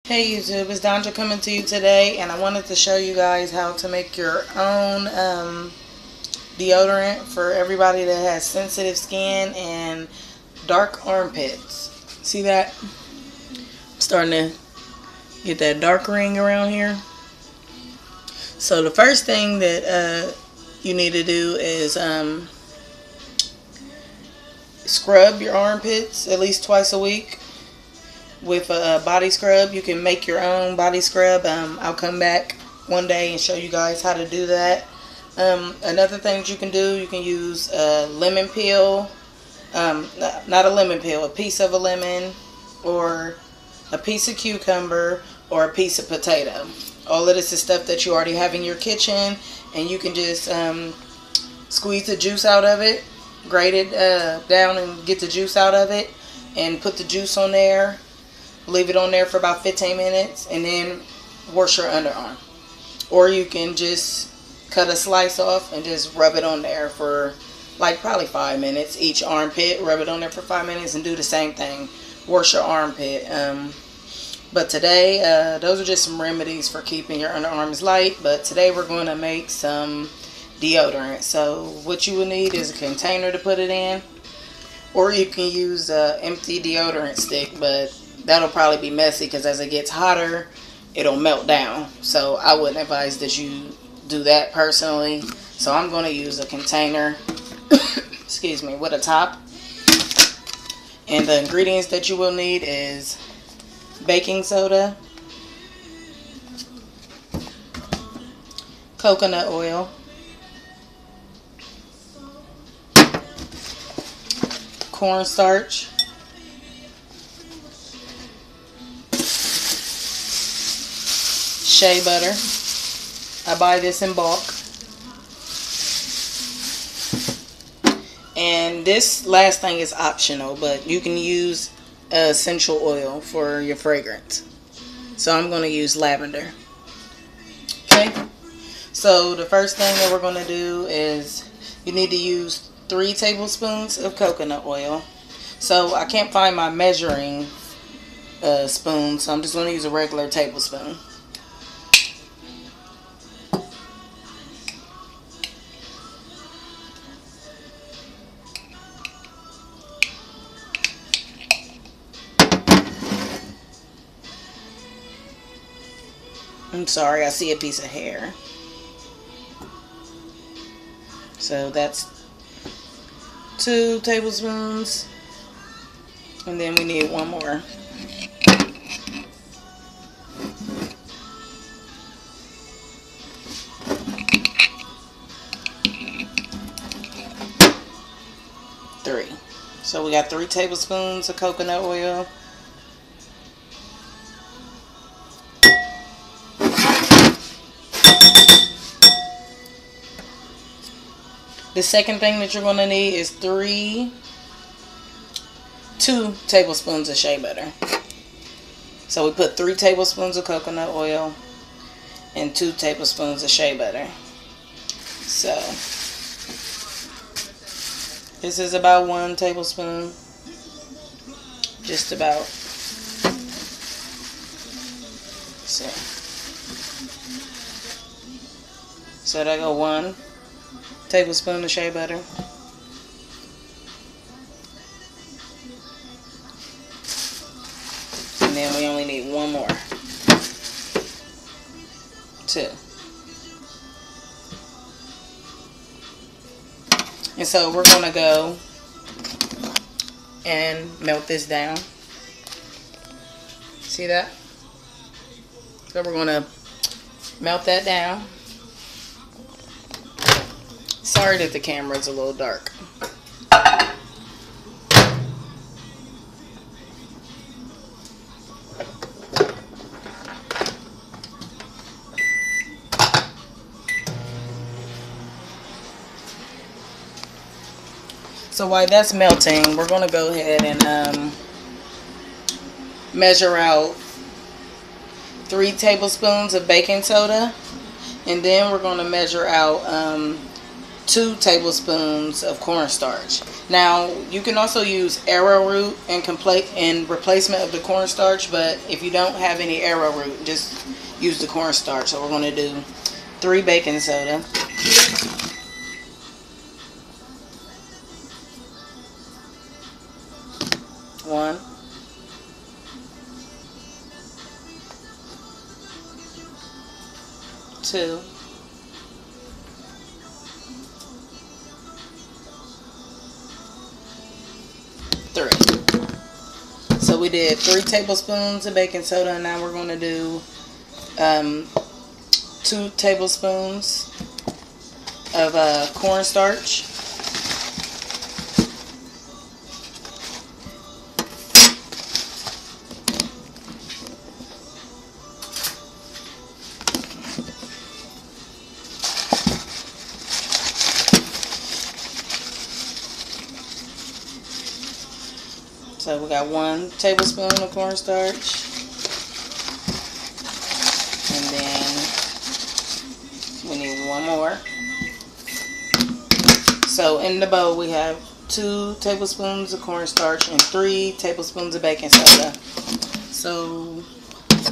Hey YouTube, it's Danja coming to you today, and I wanted to show you guys how to make your own deodorant for everybody that has sensitive skin and dark armpits. See that? I'm starting to get that dark ring around here. So the first thing that you need to do is scrub your armpits at least twice a week with a body scrub. You can make your own body scrub. I'll come back one day and show you guys how to do that. Another thing you can do, you can use a lemon peel, not a lemon peel, a piece of a lemon, or a piece of cucumber, or a piece of potato. All of this is stuff that you already have in your kitchen, and you can just squeeze the juice out of it, grate it down and get the juice out of it, and put the juice on there. Leave it on there for about 15 minutes and then wash your underarm. Or you can just cut a slice off and just rub it on there for like probably 5 minutes. Each armpit, rub it on there for 5 minutes and do the same thing. Wash your armpit. But today, those are just some remedies for keeping your underarms light. But today we're going to make some deodorant. So what you will need is a container to put it in. Or you can use an empty deodorant stick, but that'll probably be messy because as it gets hotter, it'll melt down. So I wouldn't advise that you do that personally. So I'm going to use a container, excuse me, with a top. And the ingredients that you will need is baking soda, coconut oil, cornstarch, shea butter. I buy this in bulk. And this last thing is optional, but you can use essential oil for your fragrance. So I'm going to use lavender. Okay. So the first thing that we're going to do is you need to use 3 tablespoons of coconut oil. So I can't find my measuring spoon, so I'm just going to use a regular tablespoon. I'm sorry, I see a piece of hair. So that's 2 tablespoons. And then we need one more. Three. So we got 3 tablespoons of coconut oil. The second thing that you're going to need is 2 tablespoons of shea butter. So we put 3 tablespoons of coconut oil and 2 tablespoons of shea butter. So this is about 1 tablespoon. Just about. So that go 1 tablespoon of shea butter. And then we only need 1 more. 2. And so we're going to go and melt this down. See that? So we're going to melt that down. Sorry that the camera is a little dark. So while that's melting, we're going to go ahead and measure out 3 tablespoons of baking soda. And then we're going to measure out 2 tablespoons of cornstarch. Now you can also use arrowroot in replacement of the cornstarch, but if you don't have any arrowroot, just use the cornstarch. So we're going to do 3 baking soda, 1, 2, 3. So we did 3 tablespoons of baking soda, and now we're going to do 2 tablespoons of cornstarch. So we got 1 tablespoon of cornstarch, and then we need 1 more. So in the bowl we have 2 tablespoons of cornstarch and 3 tablespoons of baking soda. So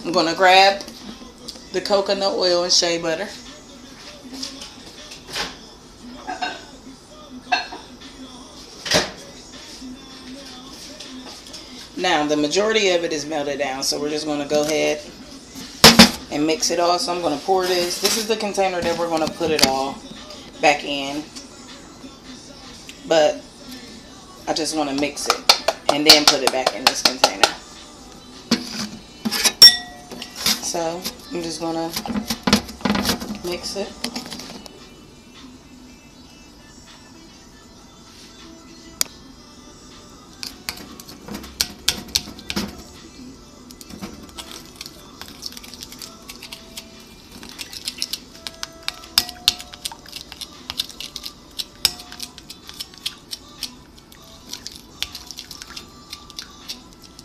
I'm going to grab the coconut oil and shea butter. Now, the majority of it is melted down, so we're just going to go ahead and mix it all. So I'm going to pour this. This is the container that we're going to put it all back in. But I just want to mix it and then put it back in this container. So I'm just going to mix it.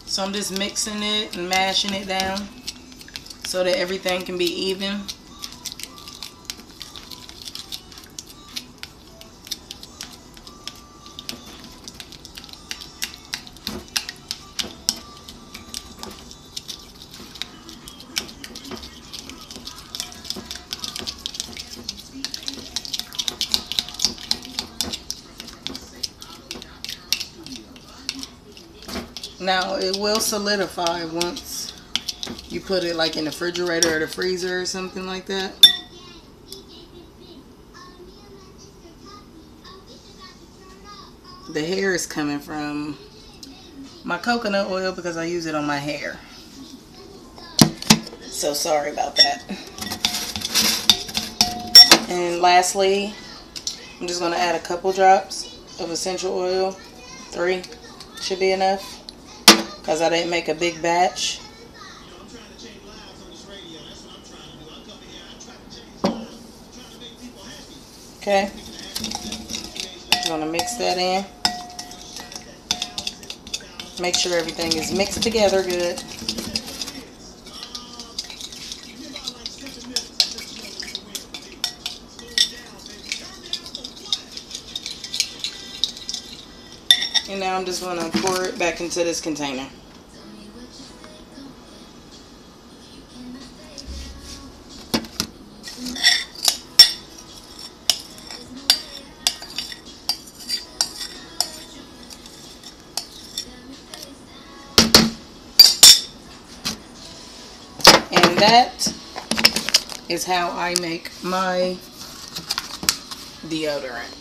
So I'm just mixing it and mashing it down so that everything can be even. Now it will solidify once you put it like in the refrigerator or the freezer or something like that. The hair is coming from my coconut oil because I use it on my hair. So sorry about that. And lastly, I'm just going to add a couple drops of essential oil. 3 should be enough, because I didn't make a big batch. Okay. I'm going to mix that in. Make sure everything is mixed together good. And now I'm just going to pour it back into this container. And that is how I make my deodorant.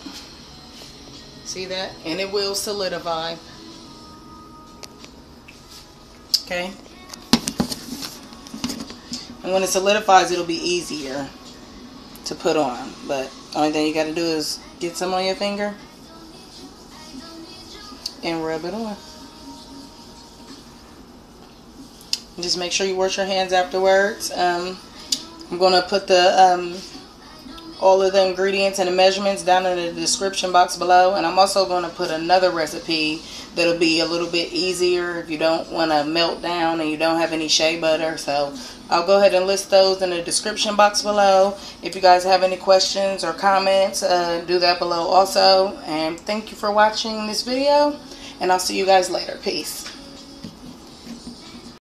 See that? And it will solidify. Okay? And when it solidifies, it'll be easier to put on. But the only thing you got to do is get some on your finger and rub it on. Just make sure you wash your hands afterwards. I'm going to put the all of the ingredients and the measurements down in the description box below. And I'm also going to put another recipe that'll be a little bit easier if you don't want to melt down and you don't have any shea butter. So I'll go ahead and list those in the description box below. If you guys have any questions or comments, do that below also. And thank you for watching this video, and I'll see you guys later. Peace.